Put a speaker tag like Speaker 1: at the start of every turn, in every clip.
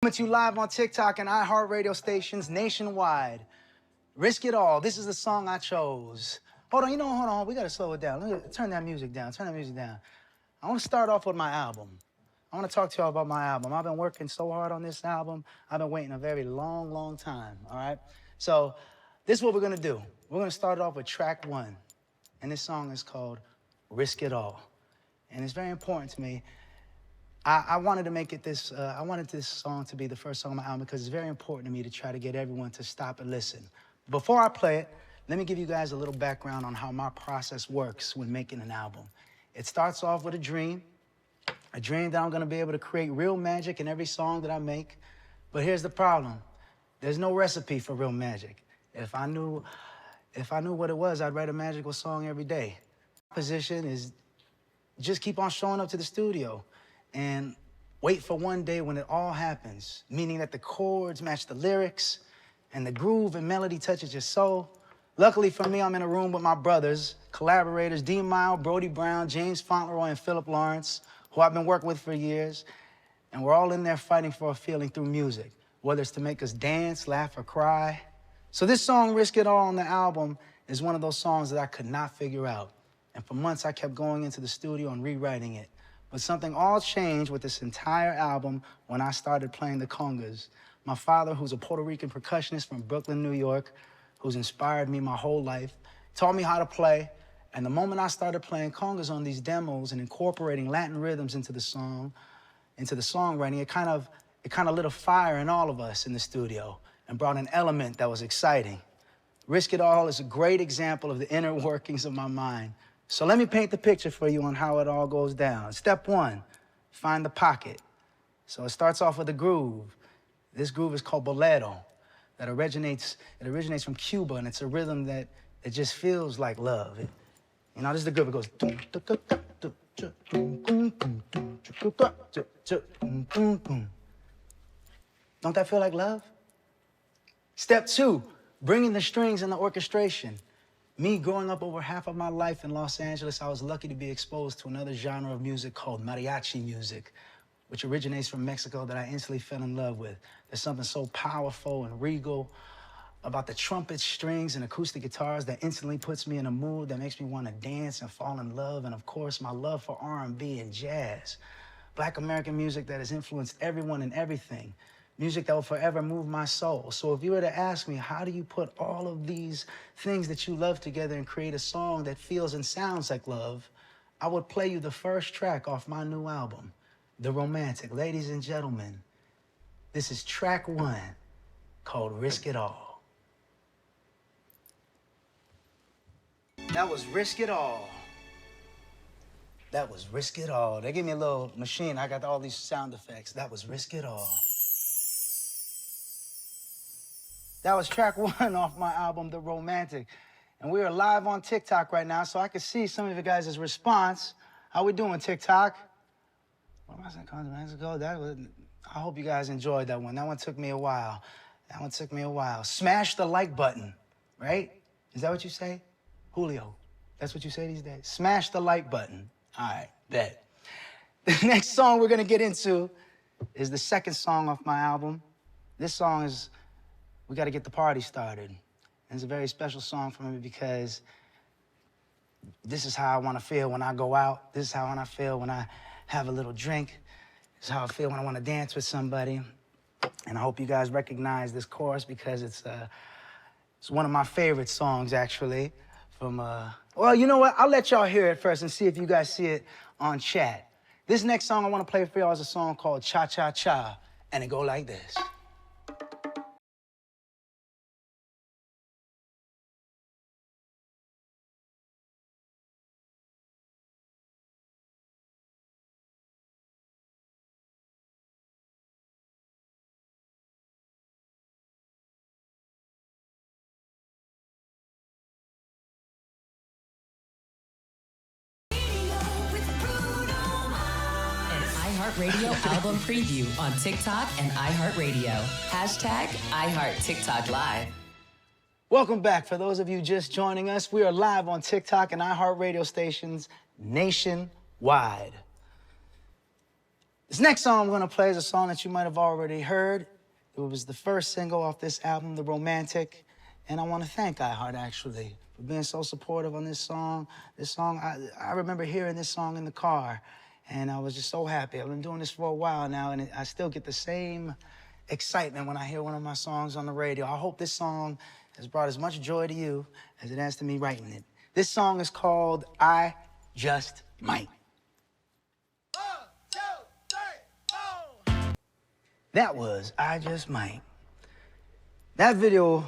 Speaker 1: Coming to you live on TikTok and iHeart radio stations nationwide. Risk It All. This is the song I chose. Hold on. We gotta slow it down. Turn that music down. I want to start off with my album. I want to talk to y'all about my album. I've been working so hard on this album. I've been waiting a very long time, all right? So this is what we're gonna do. We're gonna start off with track 1. And this song is called Risk It All. And it's very important to me. I wanted to make it this, I wanted this song to be the first song on my album because it's very important to me to try to get everyone to stop and listen. Before I play it, let me give you guys a little background on how my process works when making an album. It starts off with a dream that I'm gonna be able to create real magic in every song that I make. But here's the problem. There's no recipe for real magic. If I knew what it was, I'd write a magical song every day. My position is just keep on showing up to the studio and wait for one day when it all happens, meaning that the chords match the lyrics and the groove and melody touches your soul. Luckily for me, I'm in a room with my brothers, collaborators, D. Mile, Brody Brown, James Fauntleroy, and Philip Lawrence, who I've been working with for years. And we're all in there fighting for a feeling through music, whether it's to make us dance, laugh, or cry. So this song, Risk It All, on the album is one of those songs that I could not figure out. And for months, I kept going into the studio and rewriting it. But something all changed with this entire album when I started playing the congas. My father, who's a Puerto Rican percussionist from Brooklyn, New York, who's inspired me my whole life, taught me how to play. And the moment I started playing congas on these demos and incorporating Latin rhythms into the song, into the songwriting, it kind of lit a fire in all of us in the studio and brought an element that was exciting. Risk It All is a great example of the inner workings of my mind. So let me paint the picture for you on how it all goes down. Step 1, find the pocket. So it starts off with a groove. This groove is called bolero. It originates from Cuba, and it's a rhythm that just feels like love. You know, this is the groove. It goes. Don't that feel like love? Step 2, bringing the strings and the orchestration. Me growing up over half of my life in Los Angeles, I was lucky to be exposed to another genre of music called mariachi music, which originates from Mexico that I instantly fell in love with. There's something so powerful and regal about the trumpet strings and acoustic guitars that instantly puts me in a mood that makes me want to dance and fall in love. And of course, my love for R&B and jazz. Black American music that has influenced everyone and everything. Music that will forever move my soul. So if you were to ask me, how do you put all of these things that you love together and create a song that feels and sounds like love, I would play you the first track off my new album, The Romantic. Ladies and gentlemen, this is track 1 called Risk It All. That was Risk It All. That was Risk It All. They gave me a little machine. I got all these sound effects. That was Risk It All. That was track 1 off my album, The Romantic. And we are live on TikTok right now, so I can see some of you guys' response. How we doing, TikTok? What was I saying, Mexico? I hope you guys enjoyed that one. That one took me a while. Smash the like button, right? Is that what you say? Julio, that's what you say these days? Smash the like button. All right, bet. The next song we're gonna get into is the second song off my album. This song is We Gotta Get the Party Started. And it's a very special song for me because this is how I wanna feel when I go out. This is how I wanna feel when I have a little drink. This is how I feel when I wanna dance with somebody. And I hope you guys recognize this chorus because it's one of my favorite songs, actually, from, well, you know what? I'll let y'all hear it first and see if you guys see it on chat. This next song I wanna play for y'all is a song called Cha Cha Cha, and it go like this.
Speaker 2: Radio album preview on TikTok and iHeartRadio. Hashtag iHeartTikTok Live.
Speaker 1: Welcome back. For those of you just joining us, we are live on TikTok and iHeartRadio stations nationwide. This next song I'm gonna play is a song that you might have already heard. It was the first single off this album, The Romantic. And I wanna thank iHeart actually for being so supportive on this song. I remember hearing this song in the car and I was just so happy. I've been doing this for a while now and I still get the same excitement when I hear one of my songs on the radio. I hope this song has brought as much joy to you as it has to me writing it. This song is called I Just Might. That was I Just Might. That video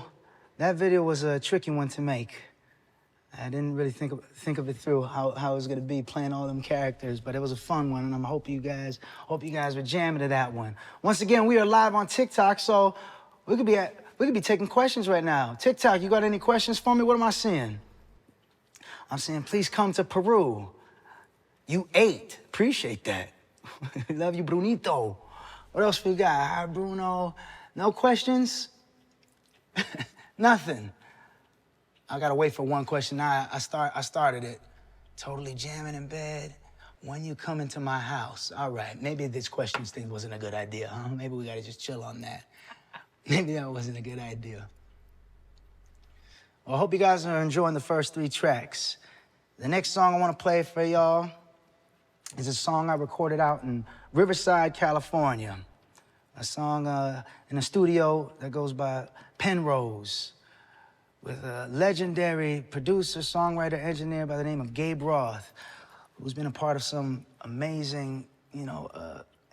Speaker 1: was a tricky one to make. I didn't really think of it through how it was gonna be playing all them characters, but it was a fun one, and I hope you guys were jamming to that one. Once again, we are live on TikTok, so we could be taking questions right now. TikTok, you got any questions for me? What am I seeing? I'm saying, please come to Peru. You ate. Appreciate that. Love you, Brunito. What else we got? Hi, Bruno. No questions? Nothing. I gotta wait for one question. Now I started it. Totally jamming in bed. When you come into my house. All right, maybe this questions thing wasn't a good idea, huh? Maybe we gotta just chill on that. Maybe that wasn't a good idea. Well, I hope you guys are enjoying the first 3 tracks. The next song I wanna play for y'all is a song I recorded out in Riverside, California. A song in a studio that goes by Penrose with a legendary producer, songwriter, engineer by the name of Gabe Roth, who's been a part of some amazing,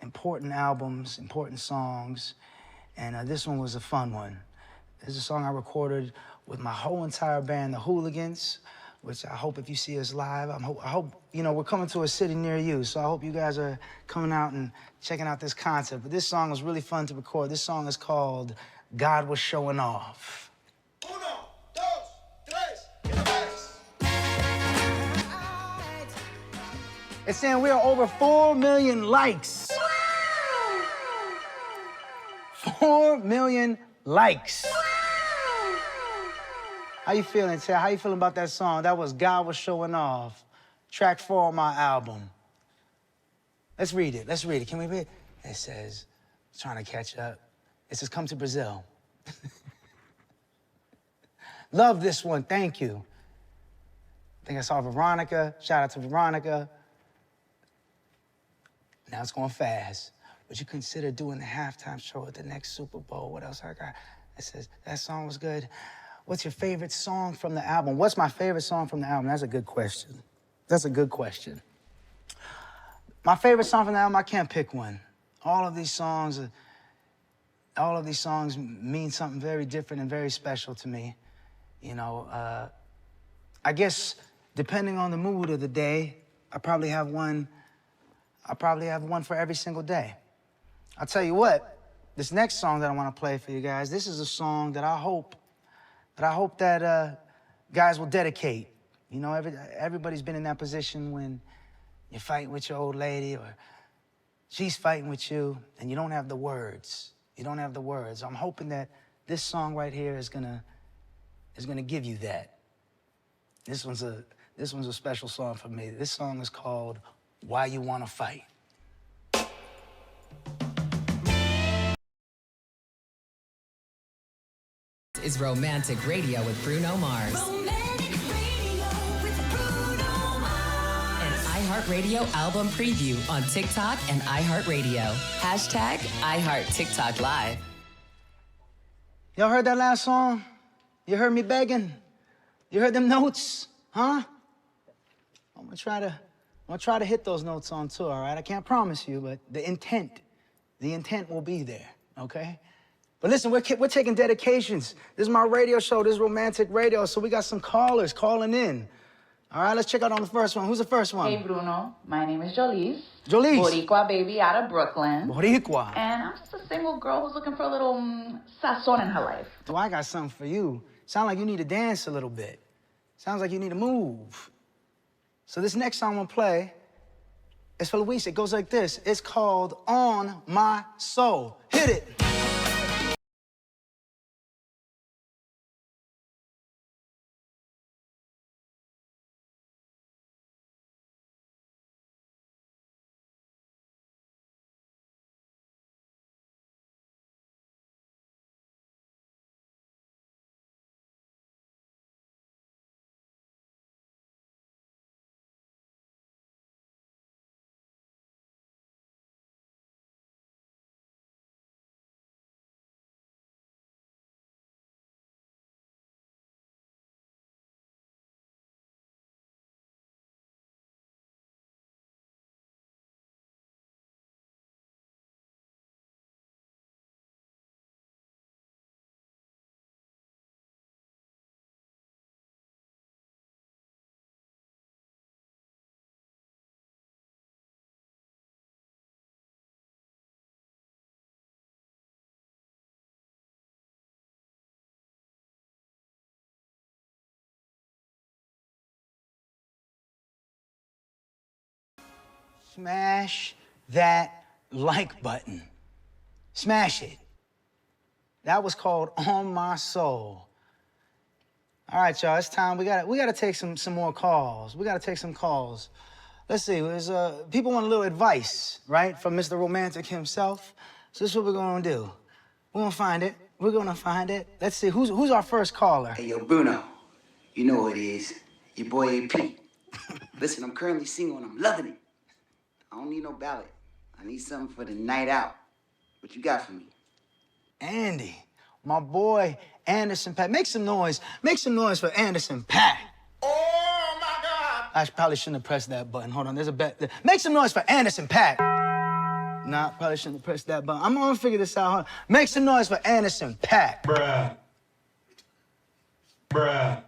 Speaker 1: important albums, important songs. And this one was a fun one. This is a song I recorded with my whole entire band, the Hooligans, which I hope if you see us live, I hope, we're coming to a city near you, so I hope you guys are coming out and checking out this concert. But this song was really fun to record. This song is called God Was Showing Off. Uno, dos, tres, it's saying we are over 4 million likes. 4 million likes. How you feeling, Ted? How you feeling about that song? That was God Was Showing Off, track 4 on my album. Let's read it. Can we read it? It says, trying to catch up. It says, come to Brazil. Love this one, thank you. I think I saw Veronica. Shout out to Veronica. Now it's going fast. Would you consider doing the halftime show at the next Super Bowl? What else I got? It says, that song was good. What's your favorite song from the album? What's my favorite song from the album? That's a good question. That's a good question. My favorite song from the album, I can't pick one. All of these songs mean something very different and very special to me. I guess depending on the mood of the day, I probably have one for every single day. I'll tell you what, this next song that I want to play for you guys, this is a song that I hope that guys will dedicate. Everybody's been in that position when you're fighting with your old lady or she's fighting with you and you don't have the words. I'm hoping that this song right here is gonna give you that. This one's a special song for me. This song is called Why You Wanna Fight.
Speaker 2: Is Romantic Radio with Bruno Mars.
Speaker 3: Romantic Radio with Bruno Mars.
Speaker 2: An iHeartRadio album preview on TikTok and iHeartRadio. Hashtag iHeartTikTok Live.
Speaker 1: Y'all heard that last song? You heard me begging? You heard them notes? Huh? I'm gonna try to hit those notes on tour, all right? I can't promise you, but the intent will be there, okay? But listen, we're taking dedications. This is my radio show. This is Romantic Radio, so we got some callers calling in. All right, let's check out on the first one. Who's the first one?
Speaker 4: Hey, Bruno. My name is Jolise.
Speaker 1: Jolise.
Speaker 4: Boricua baby out of Brooklyn.
Speaker 1: Boricua.
Speaker 4: And I'm just a single girl who's looking for a little sazon in her life.
Speaker 1: So I got something for you. Sound like you need to dance a little bit. Sounds like you need to move. So this next song I'm gonna play is for Luis. It goes like this. It's called On My Soul. Hit it. Smash that like button. Smash it. That was called On My Soul. All right, y'all, it's time. We gotta take some more calls. We gotta take some calls. Let's see, people want a little advice, right, from Mr. Romantic himself. So this is what we're gonna do. We're gonna find it. We're gonna find it. Let's see, who's our first caller?
Speaker 5: Hey, yo, Bruno, you know who it is. Your boy AP. Listen, I'm currently single and I'm loving it. I don't need no ballad. I need something for the night out. What you got for me?
Speaker 1: Andy, my boy Anderson Paak. Make some noise. Make some noise for Anderson Paak.
Speaker 5: Oh, my God!
Speaker 1: I probably shouldn't have pressed that button. Hold on, there's a bet. Make some noise for Anderson Paak. Nah, probably shouldn't have pressed that button. I'm gonna figure this out. Hold on. Make some noise for Anderson Paak.
Speaker 6: Bruh. Bruh.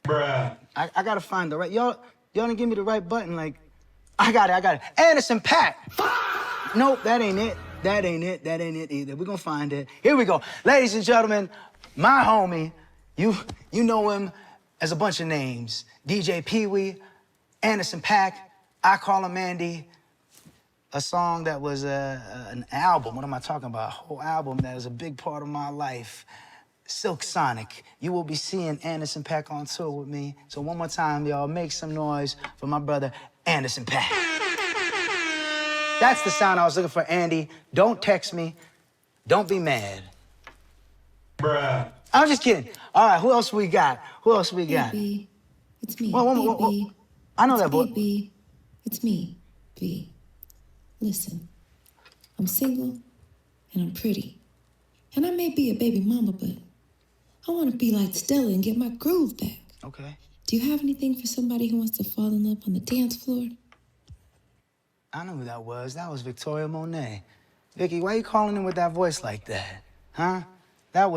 Speaker 6: Bruh.
Speaker 1: I gotta find the right. Y'all didn't give me the right button. Like, I got it. Anderson Paak. Nope, that ain't it. That ain't it either. We're gonna find it. Here we go. Ladies and gentlemen, my homie, you know him as a bunch of names. DJ Pee-wee, Anderson Paak, I Call Him Andy. A song that was an album. What am I talking about? A whole album that is a big part of my life. Silk Sonic. You will be seeing Anderson Paak on tour with me. So one more time, y'all, make some noise for my brother, Anderson Paak. That's the sound I was looking for, Andy. Don't text me. Don't be mad.
Speaker 6: Bruh.
Speaker 1: I'm just kidding. All right, who else we got?
Speaker 7: Baby, it's me.
Speaker 1: Whoa. I know that voice.
Speaker 7: Baby, it's me. B. Listen, I'm single and I'm pretty. And I may be a baby mama, but I want to be like Stella and get my groove back.
Speaker 1: Okay.
Speaker 7: Do you have anything for somebody who wants to fall in love on the dance floor?
Speaker 1: I know who that was. That was Victoria Monet. Vicky, why you calling in with that voice like that? Huh? That's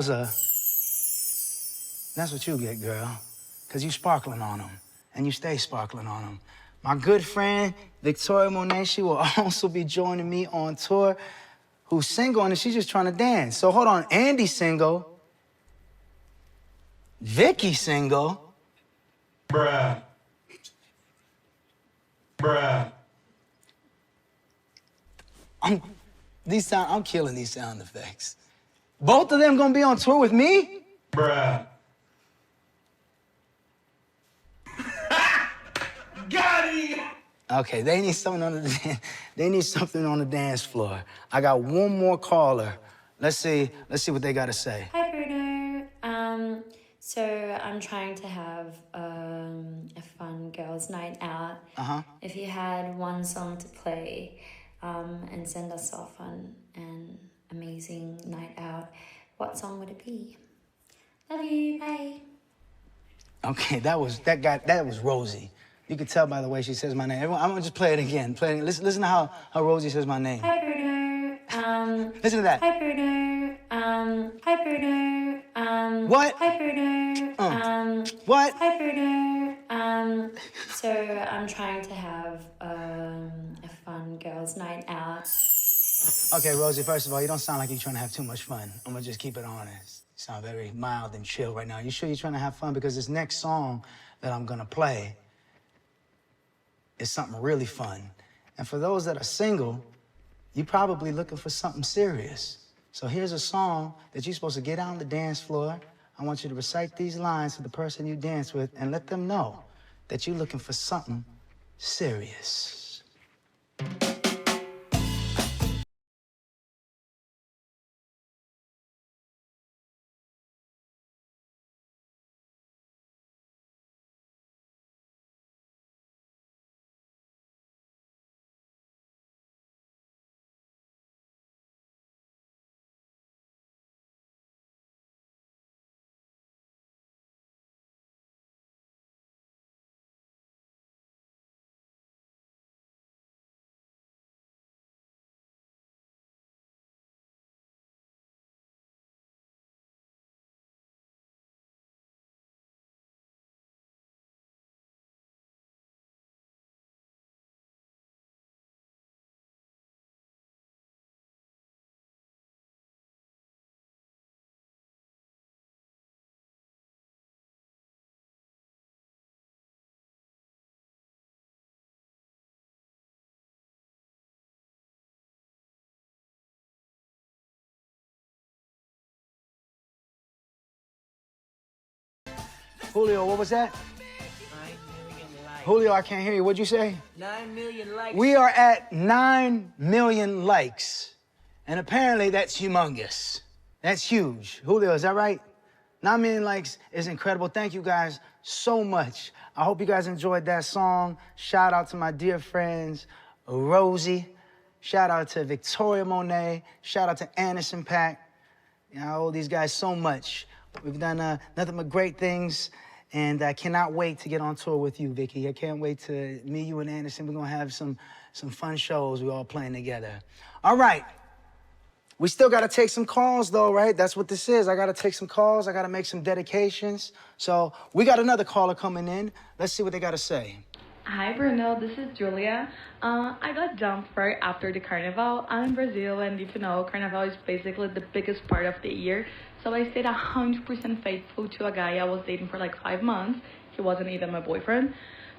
Speaker 1: what you get, girl. Because you sparkling on them. And you stay sparkling on them. My good friend, Victoria Monet, she will also be joining me on tour, who's single and she's just trying to dance. So hold on, Andy's single. Vicky's single.
Speaker 6: Bruh. Bruh.
Speaker 1: I'm killing these sound effects. Both of them gonna be on tour with me?
Speaker 6: Bruh. Got him!
Speaker 1: Okay, they need something on the dance floor. I got one more caller. Let's see what they gotta say.
Speaker 8: Hi, Bruno. So I'm trying to have a fun girls' night out. If you had one song to play and send us off on an amazing night out, what song would it be? Love you. Bye.
Speaker 1: Okay, that was Rosie. You can tell by the way she says my name. Everyone, I'm gonna just play it again. Listen to how Rosie says my name.
Speaker 8: Hi, Bruno.
Speaker 1: Listen to that.
Speaker 8: Hi, Bruno. Hi, Bruno.
Speaker 1: What?
Speaker 8: Hi, Bruno.
Speaker 1: What?
Speaker 8: Hi, Bruno. So I'm trying to have a fun girls' night out.
Speaker 1: Okay, Rosie, first of all, you don't sound like you're trying to have too much fun. I'm gonna just keep it honest. You sound very mild and chill right now. You sure you're trying to have fun? Because this next song that I'm gonna play is something really fun. And for those that are single, you're probably looking for something serious. So here's a song that you're supposed to get out on the dance floor. I want you to recite these lines to the person you dance with and let them know that you're looking for something serious. Julio, what was that?
Speaker 9: 9 million likes.
Speaker 1: Julio, I can't hear you. What'd you say?
Speaker 9: 9 million likes.
Speaker 1: We are at 9 million likes. And apparently that's humongous. That's huge. Julio, is that right? 9 million likes is incredible. Thank you guys so much. I hope you guys enjoyed that song. Shout out to my dear friends, Rosie. Shout out to Victoria Monet. Shout out to Anderson Paak. You know, I owe these guys so much. We've done nothing but great things, and I cannot wait to get on tour with you, Vicky. I can't wait to meet you and Anderson. We're gonna have some fun shows. We're all playing together. All right. We still gotta take some calls though, right? That's what this is. I gotta take some calls. I gotta make some dedications. So we got another caller coming in. Let's see what they gotta say.
Speaker 4: Hi Bruno, this is Julia. I got dumped right after the carnival. I'm in Brazil, and if you know, carnival is basically the biggest part of the year. So I stayed 100% faithful to a guy I was dating for like 5 months. He wasn't even my boyfriend.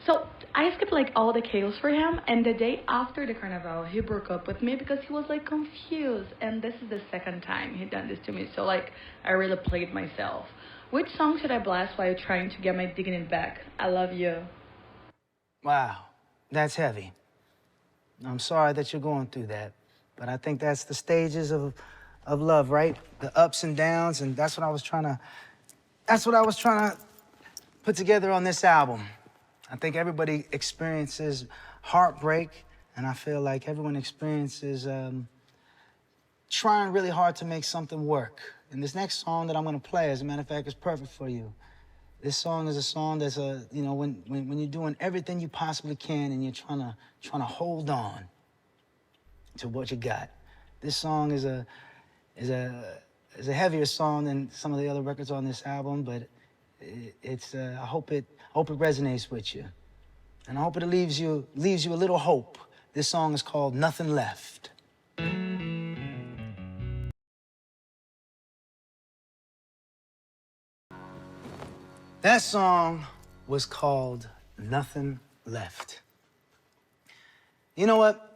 Speaker 4: So I skipped like all the chaos for him, and the day after the carnival, he broke up with me because he was like confused. And this is the second time he done this to me. So like I really played myself. Which song should I blast while trying to get my dignity back? I love you.
Speaker 1: Wow, that's heavy. I'm sorry that you're going through that, but I think that's the stages of love, right? The ups and downs, and that's what I was trying to put together on this album. I think everybody experiences heartbreak, and I feel like everyone experiences trying really hard to make something work. And this next song that I'm gonna play, as a matter of fact, is perfect for you. This song is a song that's when you're doing everything you possibly can and you're trying to hold on to what you got. This song is a heavier song than some of the other records on this album, but I hope it resonates with you, and I hope it leaves you a little hope. This song is called "Nothing Left." That song was called "Nothing Left." You know what?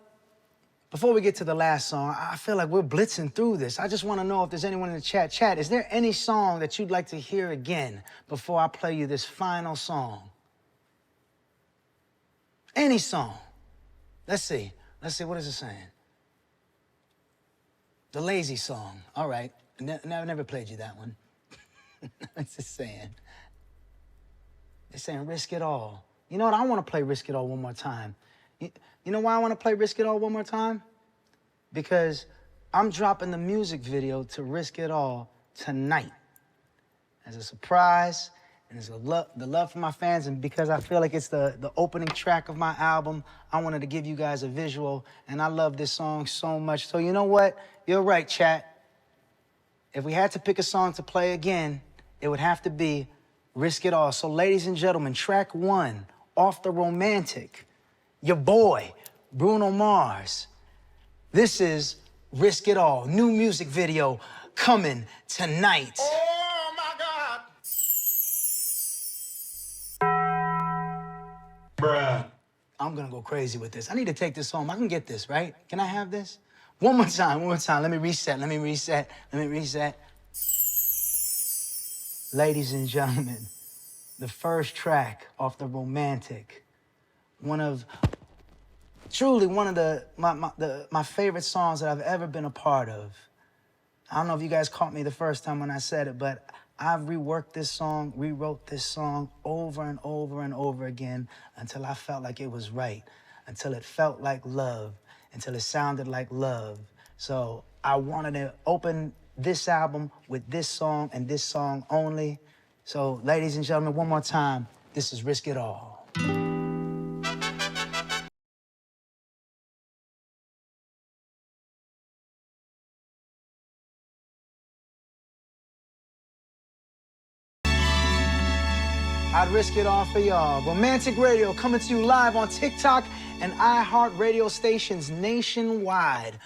Speaker 1: Before we get to the last song, I feel like we're blitzing through this. I just want to know if there's anyone in the chat. Chat, is there any song that you'd like to hear again before I play you this final song? Any song. Let's see, what is it saying? The Lazy Song. All right, never played you that one. What's it saying? They're saying Risk It All. You know what? I want to play Risk It All one more time. You know why I want to play Risk It All one more time? Because I'm dropping the music video to Risk It All tonight as a surprise, and as the love for my fans, and because I feel like it's the opening track of my album, I wanted to give you guys a visual, and I love this song so much. So you know what? You're right, chat. If we had to pick a song to play again, it would have to be Risk It All. So ladies and gentlemen, track 1 off the Romantic, your boy, Bruno Mars. This is Risk It All, new music video coming tonight.
Speaker 6: Oh my God. Bruh.
Speaker 1: I'm gonna go crazy with this. I need to take this home. I can get this, right? Can I have this? One more time. Let me reset. Ladies and gentlemen, the first track off the Romantic, truly one of my favorite songs that I've ever been a part of. I don't know if you guys caught me the first time when I said it, but I've reworked this song, rewrote this song over and over and over again until I felt like it was right, until it felt like love, until it sounded like love. So I wanted to open this album with this song and this song only. So ladies and gentlemen, one more time, this is Risk It All. I'd risk it all for y'all. Romantic Radio coming to you live on TikTok and iHeart radio stations nationwide.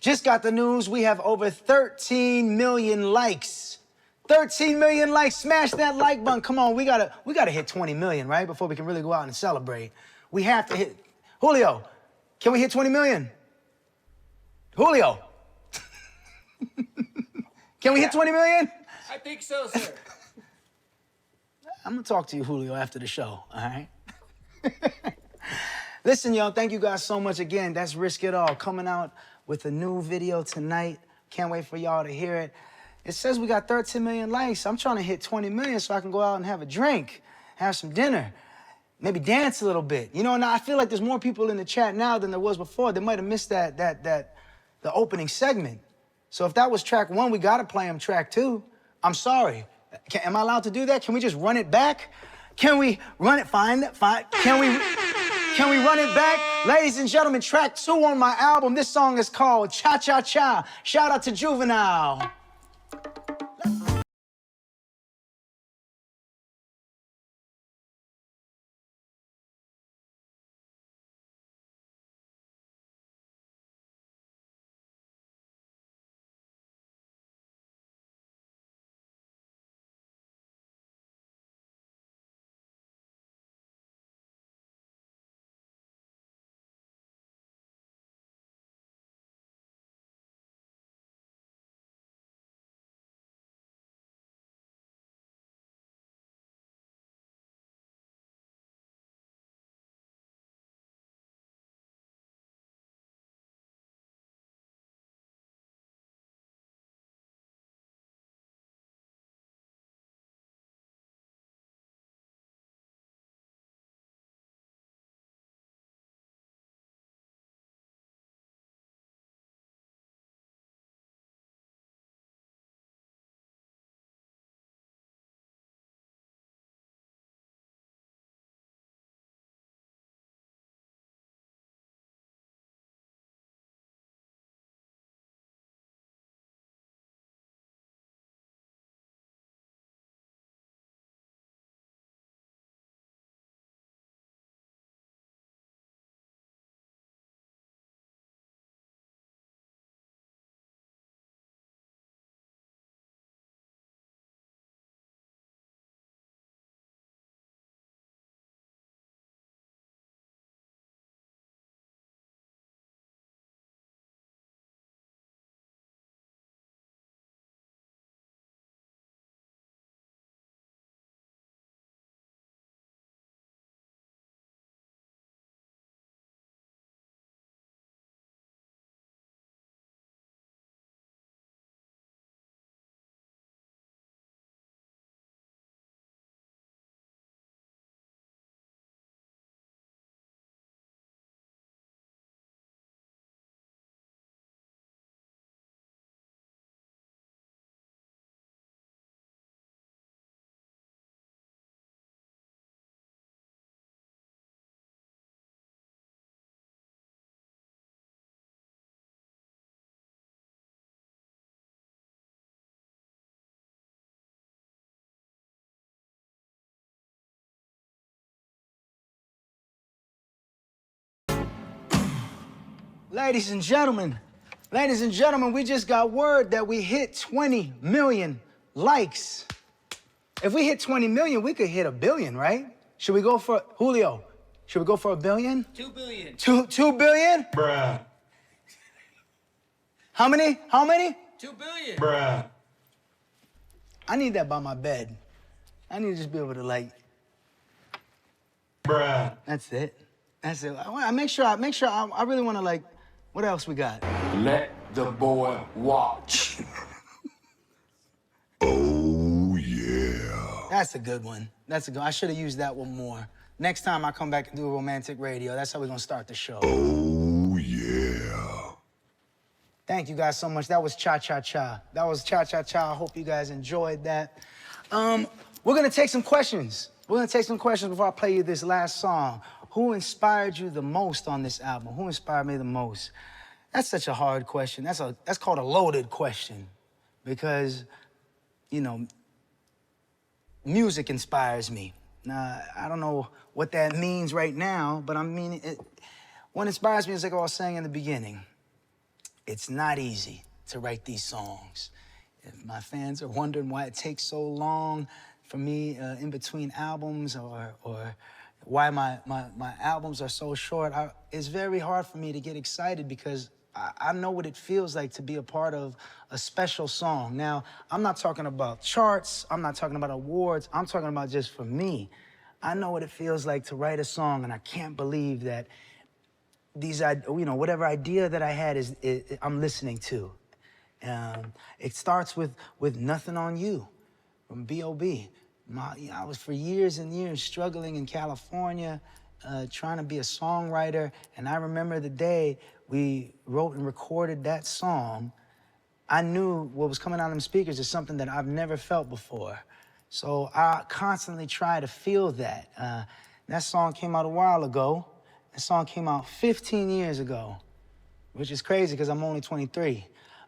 Speaker 1: Just got the news, we have over 13 million likes. 13 million likes, smash that like button. Come on, we gotta hit 20 million, right? Before we can really go out and celebrate. We have to hit, Julio, can we hit 20 million? Julio. Can we hit 20 million?
Speaker 9: I think so, sir.
Speaker 1: I'm gonna talk to you, Julio, after the show, all right? Listen, y'all, thank you guys so much again. That's Risk It All, coming out with a new video tonight. Can't wait for y'all to hear it. It says we got 13 million likes. I'm trying to hit 20 million so I can go out and have a drink, have some dinner, maybe dance a little bit. You know, and I feel like there's more people in the chat now than there was before. They might have missed the opening segment. So if that was track 1, we gotta play them track 2. I'm sorry. Am I allowed to do that? Can we just run it back? Can we run it? Fine. Can we run it back? Ladies and gentlemen, track 2 on my album. This song is called Cha Cha Cha. Shout out to Juvenile. Ladies and gentlemen, we just got word that we hit 20 million likes. If we hit 20 million, we could hit 1 billion, right? Should we go for, Julio, should we go for 1 billion?
Speaker 9: 2 billion.
Speaker 1: 2 billion?
Speaker 6: Bruh.
Speaker 1: How many?
Speaker 9: 2 billion.
Speaker 6: Bruh.
Speaker 1: I need that by my bed. I need to just be able to
Speaker 6: Bruh.
Speaker 1: that's it. I make sure, I really want to what else we got?
Speaker 10: Let the boy watch.
Speaker 6: Oh, yeah.
Speaker 1: That's a good one. I should have used that one more. Next time I come back and do a romantic radio, that's how we're gonna start the show.
Speaker 6: Oh, yeah.
Speaker 1: Thank you guys so much. That was Cha Cha Cha. I hope you guys enjoyed that. We're gonna take some questions. Before I play you this last song. Who inspired you the most on this album? Who inspired me the most? That's such a hard question. That's called a loaded question because, music inspires me. Now, I don't know what that means right now, but what inspires me is like I was saying in the beginning. It's not easy to write these songs. If my fans are wondering why it takes so long for me in between albums or why my albums are so short, it's very hard for me to get excited because I know what it feels like to be a part of a special song. Now, I'm not talking about charts. I'm not talking about awards. I'm talking about just for me. I know what it feels like to write a song, and I can't believe that whatever idea that I had I'm listening to. It starts with Nothing on You from B.O.B. I was for years and years struggling in California, trying to be a songwriter. And I remember the day we wrote and recorded that song. I knew what was coming out of them speakers is something that I've never felt before. So I constantly try to feel that. That song came out a while ago. That song came out 15 years ago, which is crazy because I'm only 23.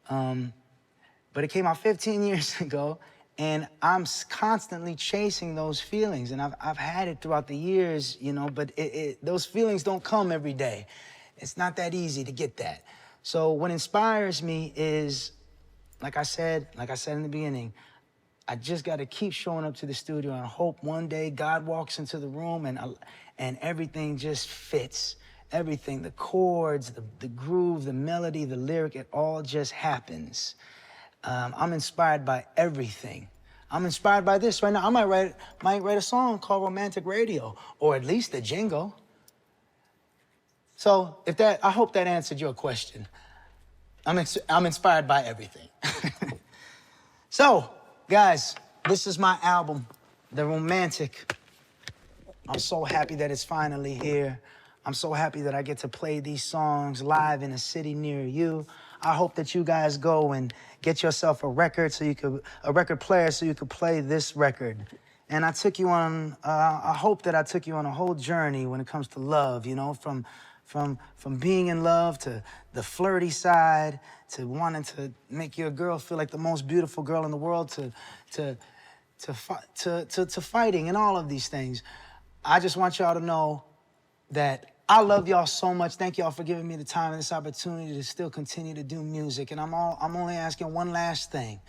Speaker 1: But it came out 15 years ago, and I'm constantly chasing those feelings. And I've had it throughout the years, but those feelings don't come every day. It's not that easy to get that. So what inspires me is, like I said in the beginning, I just got to keep showing up to the studio and hope one day God walks into the room and everything just fits. Everything, the chords, the groove, the melody, the lyric, it all just happens. I'm inspired by everything. I'm inspired by this right now. I might write a song called Romantic Radio, or at least a jingle. So I hope that answered your question. I'm inspired by everything. So, guys, this is my album, The Romantic. I'm so happy that it's finally here. I'm so happy that I get to play these songs live in a city near you. I hope that you guys go and get yourself a record player so you could play this record. And I hope that I took you on a whole journey when it comes to love, from being in love to the flirty side, to wanting to make your girl feel like the most beautiful girl in the world, to fighting and all of these things. I just want y'all to know that I love y'all so much. Thank y'all for giving me the time and this opportunity to still continue to do music. And I'm only asking one last thing.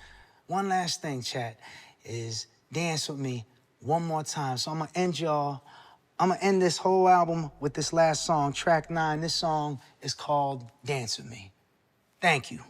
Speaker 1: One last thing, chat, is dance with me one more time. So I'm gonna end this whole album with this last song, track 9. This song is called Dance With Me. Thank you.